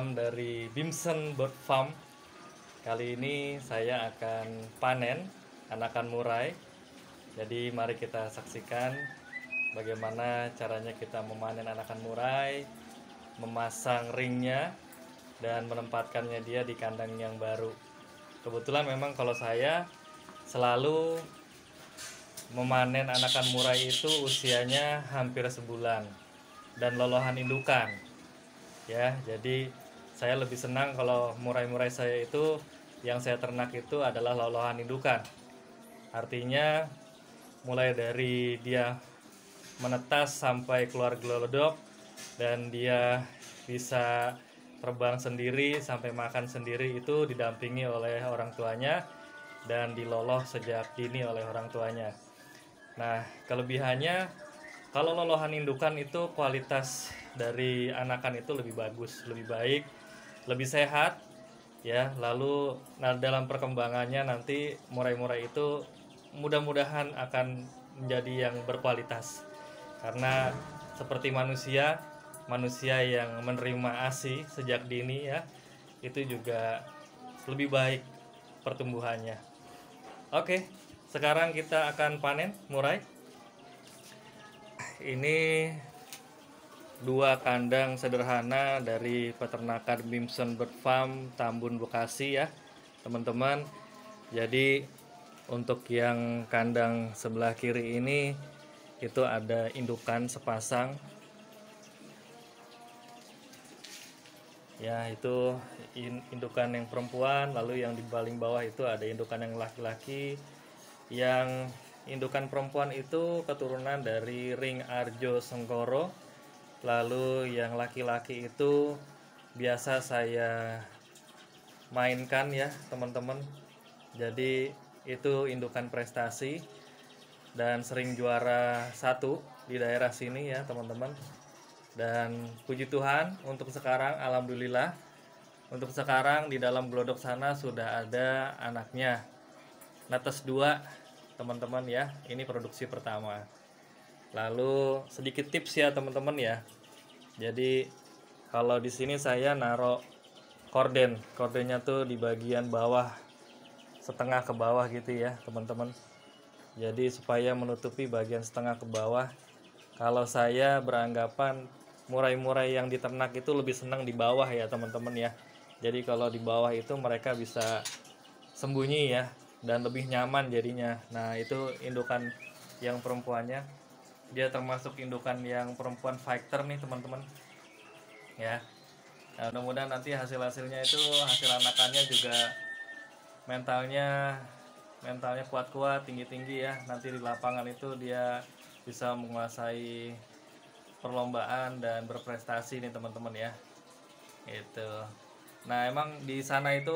teman-teman dari Bimson Bird Farm. Kali ini saya akan panen anakan murai. Jadi mari kita saksikan bagaimana caranya kita memanen anakan murai, memasang ringnya, dan menempatkannya dia di kandang yang baru. Kebetulan memang kalau saya selalu memanen anakan murai itu usianya hampir sebulan dan lolohan indukan. Ya, jadi saya lebih senang kalau murai-murai saya itu yang saya ternak itu adalah lolohan indukan. Artinya mulai dari dia menetas sampai keluar gelodok dan dia bisa terbang sendiri sampai makan sendiri itu didampingi oleh orang tuanya dan diloloh sejak dini oleh orang tuanya. Nah, kelebihannya kalau lolohan indukan itu kualitas dari anakan itu lebih bagus, lebih baik, lebih sehat ya. Lalu dalam perkembangannya nanti murai-murai itu mudah-mudahan akan menjadi yang berkualitas. Karena seperti manusia yang menerima ASI sejak dini ya, itu juga lebih baik pertumbuhannya. Oke, sekarang kita akan panen murai. Ini dua kandang sederhana dari peternakan Bimson Bird Farm Tambun, Bekasi ya teman-teman. Jadi untuk yang kandang sebelah kiri ini itu ada indukan sepasang ya, itu indukan yang perempuan. Lalu yang di paling bawah itu ada indukan yang laki-laki. Yang indukan perempuan itu keturunan dari ring Arjo Senggoro. Lalu yang laki-laki itu biasa saya mainkan ya teman-teman. Jadi itu indukan prestasi dan sering juara 1 di daerah sini ya teman-teman. Dan puji Tuhan untuk sekarang alhamdulillah, untuk sekarang di dalam gelodok sana sudah ada anaknya, netes 2 teman-teman ya. Ini produksi pertama. Lalu sedikit tips ya teman-teman ya. Jadi kalau di sini saya naruh kordennya tuh di bagian bawah, setengah ke bawah gitu ya teman-teman. Jadi supaya menutupi bagian setengah ke bawah. Kalau saya beranggapan murai-murai yang diternak itu lebih senang di bawah ya teman-teman ya. Jadi kalau di bawah itu mereka bisa sembunyi ya dan lebih nyaman jadinya. Nah, itu indukan yang perempuannya. Dia termasuk indukan yang perempuan fighter nih teman-teman. Ya. Nah, mudah-mudahan nanti hasil-hasilnya itu, hasil anakannya juga mentalnya kuat-kuat, tinggi-tinggi ya. Nanti di lapangan itu dia bisa menguasai perlombaan dan berprestasi nih teman-teman ya. Itu. Nah, emang di sana itu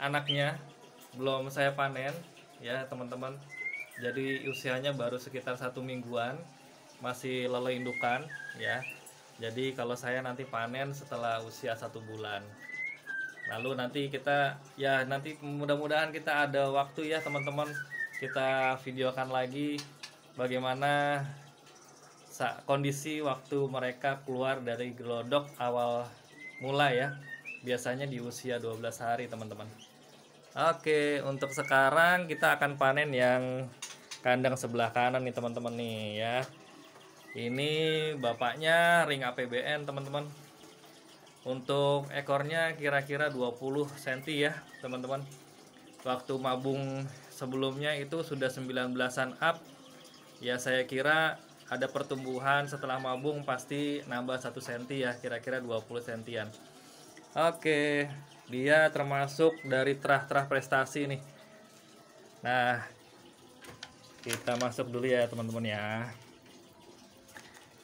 anaknya belum saya panen ya teman-teman. Jadi usianya baru sekitar 1 mingguan, masih lolo indukan ya. Jadi kalau saya nanti panen setelah usia 1 bulan. Lalu nanti kita ya, nanti mudah-mudahan kita ada waktu ya teman-teman, kita videokan lagi bagaimana kondisi waktu mereka keluar dari gelodok awal mula ya. Biasanya di usia 12 hari teman-teman. Oke, untuk sekarang kita akan panen yang kandang sebelah kanan nih teman-teman nih ya. Ini bapaknya ring APBN teman-teman. Untuk ekornya kira-kira 20 cm ya teman-teman. Waktu mabung sebelumnya itu sudah 19-an up. Ya saya kira ada pertumbuhan setelah mabung pasti nambah 1 cm ya, kira-kira 20 cm-an. Oke, dia termasuk dari terah-terah prestasi nih. Nah, kita masuk dulu ya teman-teman ya.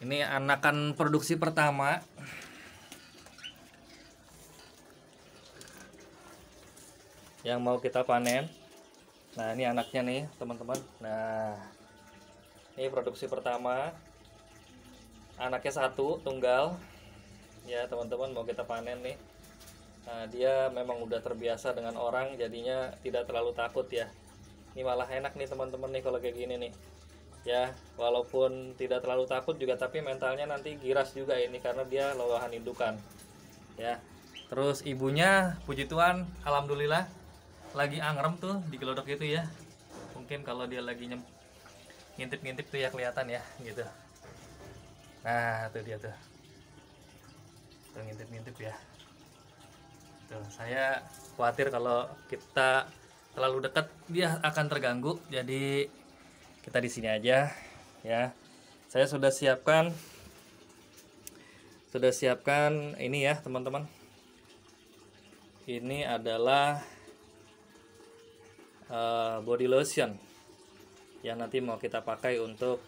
Ini anakan produksi pertama. Yang mau kita panen. Nah, ini anaknya nih teman-teman. Nah, ini produksi pertama. Anaknya 1 tunggal. Ya teman-teman, mau kita panen nih. Nah, dia memang udah terbiasa dengan orang, jadinya tidak terlalu takut ya. Ini malah enak nih teman-teman nih kalau kayak gini nih. Ya, walaupun tidak terlalu takut juga, tapi mentalnya nanti giras juga ini karena dia lolohan indukan. Ya. Terus ibunya puji Tuhan alhamdulillah lagi angrem tuh di gelodok itu ya. Mungkin kalau dia lagi ngintip-ngintip tuh ya kelihatan ya gitu. Nah tuh dia tuh ngintip-ngintip ya. Tuh, saya khawatir kalau kita terlalu dekat dia akan terganggu. Jadi kita di sini aja ya. Saya sudah siapkan ini ya teman-teman. Ini adalah body lotion yang nanti mau kita pakai untuk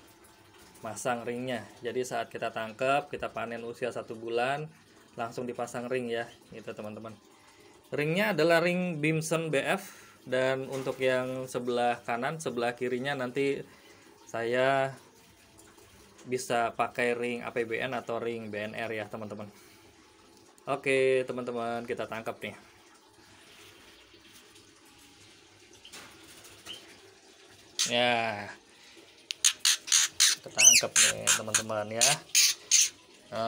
masang ringnya. Jadi saat kita tangkap, kita panen usia 1 bulan, langsung dipasang ring ya, gitu teman-teman. Ringnya adalah ring Bimson BF, dan untuk yang sebelah kanan, sebelah kirinya nanti saya bisa pakai ring APBN atau ring BNR ya teman-teman. Oke teman-teman, kita tangkap nih. Ya, ketangkep nih teman-teman ya.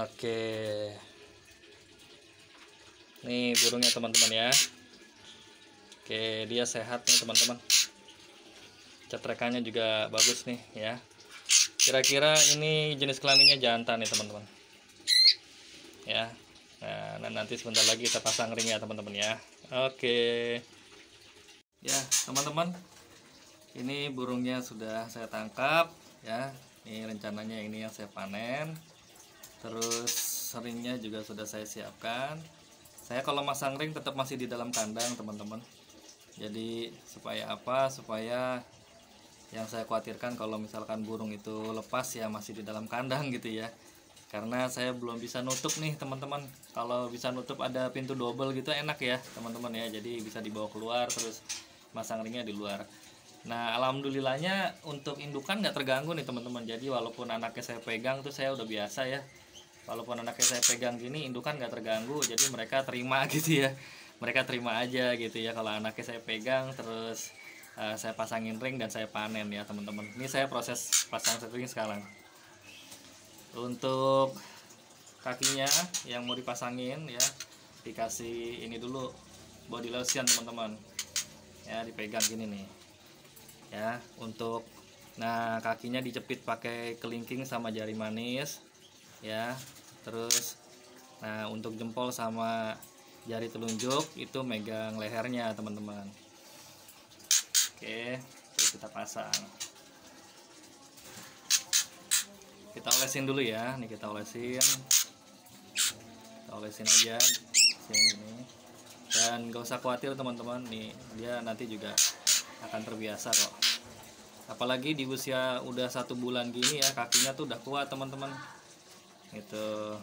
Oke, nih burungnya teman-teman ya. Oke, dia sehat nih teman-teman, cetrekannya juga bagus nih ya. Kira-kira ini jenis kelaminnya jantan nih teman-teman ya. Nah nanti sebentar lagi kita pasang ring ya teman-teman ya. Oke ya teman-teman, ini burungnya sudah saya tangkap ya. Ini rencananya ini yang saya panen. Terus ringnya juga sudah saya siapkan. Saya kalau masang ring tetap masih di dalam kandang teman-teman. Jadi supaya apa? Supaya yang saya khawatirkan kalau misalkan burung itu lepas ya masih di dalam kandang gitu ya. Karena saya belum bisa nutup nih teman-teman. Kalau bisa nutup ada pintu double gitu enak ya teman-teman ya. Jadi bisa dibawa keluar terus masang ringnya di luar. Nah alhamdulillahnya untuk indukan nggak terganggu nih teman-teman. Jadi walaupun anaknya saya pegang tuh saya udah biasa ya. Walaupun anaknya saya pegang gini indukan nggak terganggu. Jadi mereka terima gitu ya. Mereka terima aja gitu ya kalau anaknya saya pegang terus saya pasangin ring dan saya panen ya teman-teman. Ini saya proses pasang ring sekarang. Untuk kakinya yang mau dipasangin ya dikasih ini dulu body lotion teman-teman. Ya dipegang gini nih. Ya untuk nah kakinya dicepit pakai kelingking sama jari manis ya. Terus nah untuk jempol sama jari telunjuk itu megang lehernya teman-teman. Oke, terus kita pasang, kita olesin dulu ya. Nih kita olesin aja sini. Dan gak usah khawatir teman-teman, nih dia nanti juga akan terbiasa kok. Apalagi di usia udah 1 bulan gini ya, kakinya tuh udah kuat teman-teman gitu.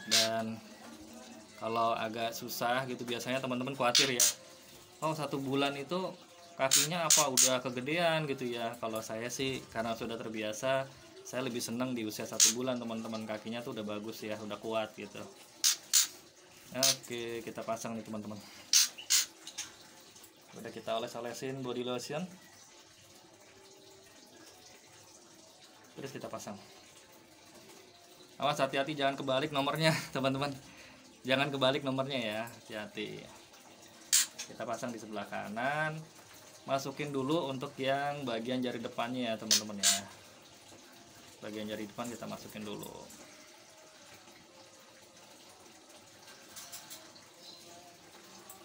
Dan kalau agak susah gitu biasanya teman-teman khawatir ya, oh 1 bulan itu kakinya apa udah kegedean gitu ya. Kalau saya sih karena sudah terbiasa, saya lebih senang di usia 1 bulan teman-teman, kakinya tuh udah bagus ya, udah kuat gitu. Oke, kita pasang nih teman-teman. Udah kita oles-olesin body lotion. Terus kita pasang. Awas hati-hati jangan kebalik nomornya teman-teman. Jangan kebalik nomornya ya, hati-hati. Kita pasang di sebelah kanan. Masukin dulu untuk yang bagian jari depannya ya teman-teman ya. Bagian jari depan kita masukin dulu.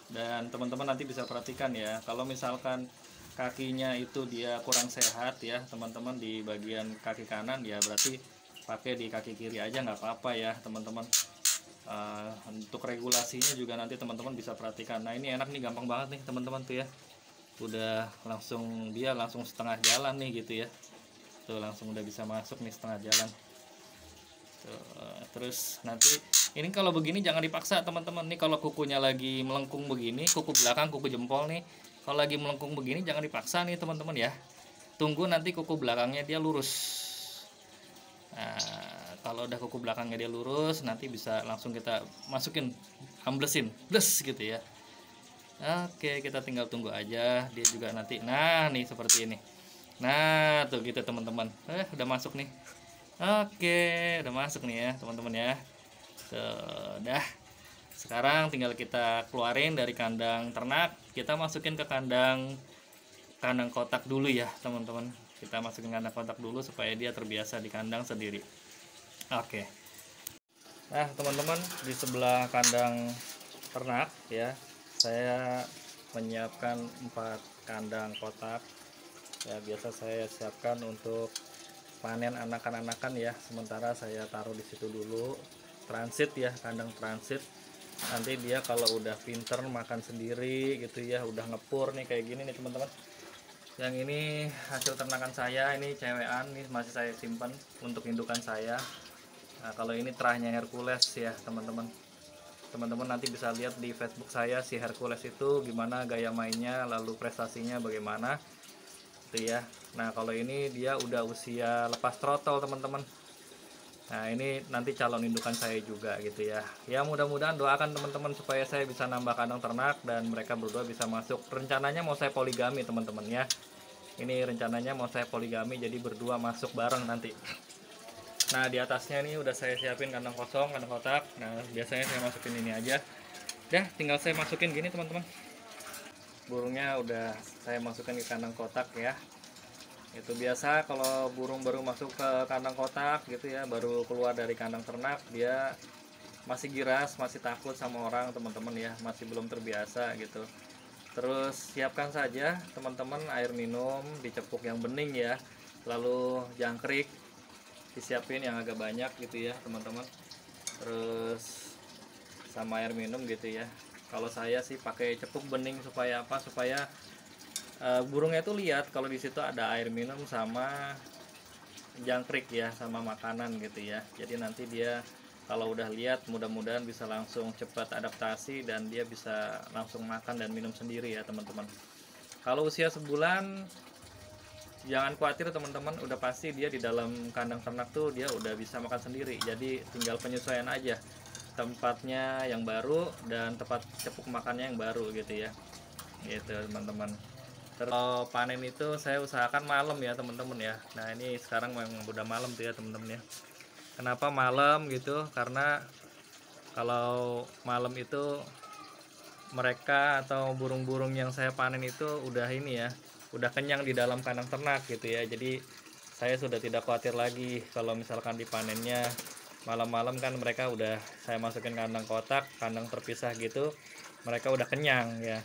Dan teman-teman nanti bisa perhatikan ya, kalau misalkan kakinya itu dia kurang sehat ya teman-teman di bagian kaki kanan ya, berarti pakai di kaki kiri aja nggak apa-apa ya teman-teman. Untuk regulasinya juga nanti teman-teman bisa perhatikan. Nah ini enak nih, gampang banget nih teman-teman tuh ya, udah langsung dia langsung setengah jalan nih gitu ya. Tuh langsung udah bisa masuk nih setengah jalan. Tuh, terus nanti ini kalau begini jangan dipaksa teman-teman. Nih kalau kukunya lagi melengkung begini, kuku belakang, kuku jempol nih, kalau lagi melengkung begini jangan dipaksa nih teman-teman ya. Tunggu nanti kuku belakangnya dia lurus. Nah, kalau udah kuku belakangnya dia lurus, nanti bisa langsung kita masukin, amblesin, blus gitu ya. Oke, kita tinggal tunggu aja, dia juga nanti. Nah, nih seperti ini. Nah, tuh gitu teman-teman. Udah masuk nih. Oke, udah masuk nih ya, teman-teman ya. Tuh, dah. Sekarang tinggal kita keluarin dari kandang ternak, kita masukin ke kandang kotak dulu ya teman-teman. Kita masukin kandang kotak dulu supaya dia terbiasa di kandang sendiri. Oke. Nah teman-teman, di sebelah kandang ternak ya, saya menyiapkan 4 kandang kotak ya. Biasa saya siapkan untuk panen anakan-anakan ya, sementara saya taruh di situ dulu, transit ya, kandang transit. Nanti dia kalau udah pinter makan sendiri gitu ya, udah ngepur nih kayak gini nih teman-teman. Yang ini hasil ternakan saya, ini cewekan, ini masih saya simpan untuk indukan saya. Nah kalau ini terahnya Hercules ya teman-teman. Teman-teman nanti bisa lihat di Facebook saya, si Hercules itu gimana gaya mainnya, lalu prestasinya bagaimana gitu ya. Nah kalau ini dia udah usia lepas throttle teman-teman. Nah ini nanti calon indukan saya juga gitu ya. Ya mudah-mudahan doakan teman-teman supaya saya bisa nambah kandang ternak dan mereka berdua bisa masuk. Rencananya mau saya poligami teman-teman ya. Ini rencananya mau saya poligami, jadi berdua masuk bareng nanti. Nah di atasnya ini udah saya siapin kandang kosong, kandang kotak. Nah biasanya saya masukin ini aja. Dah tinggal saya masukin gini teman-teman. Burungnya udah saya masukin ke kandang kotak ya. Itu biasa kalau burung baru masuk ke kandang kotak gitu ya, baru keluar dari kandang ternak, dia masih giras, masih takut sama orang teman-teman ya, masih belum terbiasa gitu. Terus siapkan saja teman-teman air minum, dicepuk yang bening ya, lalu jangkrik disiapin yang agak banyak gitu ya teman-teman. Terus sama air minum gitu ya. Kalau saya sih pakai cepuk bening supaya apa? Supaya burungnya itu lihat kalau di situ ada air minum sama jangkrik ya, sama makanan gitu ya. Jadi nanti dia kalau udah lihat mudah-mudahan bisa langsung cepat adaptasi dan dia bisa langsung makan dan minum sendiri ya teman-teman. Kalau usia sebulan jangan khawatir teman-teman, udah pasti dia di dalam kandang ternak tuh dia udah bisa makan sendiri. Jadi tinggal penyesuaian aja tempatnya yang baru dan tempat cepuk makannya yang baru gitu ya. Gitu teman-teman. Kalau panen itu saya usahakan malam ya teman-teman ya. Nah ini sekarang memang udah malam tuh ya teman-teman ya. Kenapa malam gitu? Karena kalau malam itu mereka atau burung-burung yang saya panen itu udah ini ya, udah kenyang di dalam kandang ternak gitu ya. Jadi saya sudah tidak khawatir lagi kalau misalkan dipanennya malam-malam, kan mereka udah saya masukin kandang kotak, kandang terpisah gitu, mereka udah kenyang ya.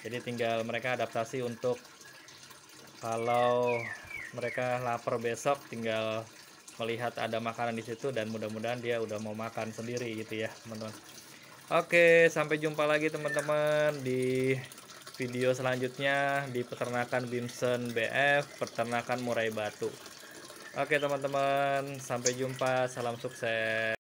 Jadi tinggal mereka adaptasi untuk kalau mereka lapar besok tinggal melihat ada makanan di situ dan mudah-mudahan dia udah mau makan sendiri gitu ya teman-teman. Oke, sampai jumpa lagi teman-teman di video selanjutnya di peternakan Bimson BF, peternakan murai batu. Oke teman-teman, sampai jumpa, salam sukses.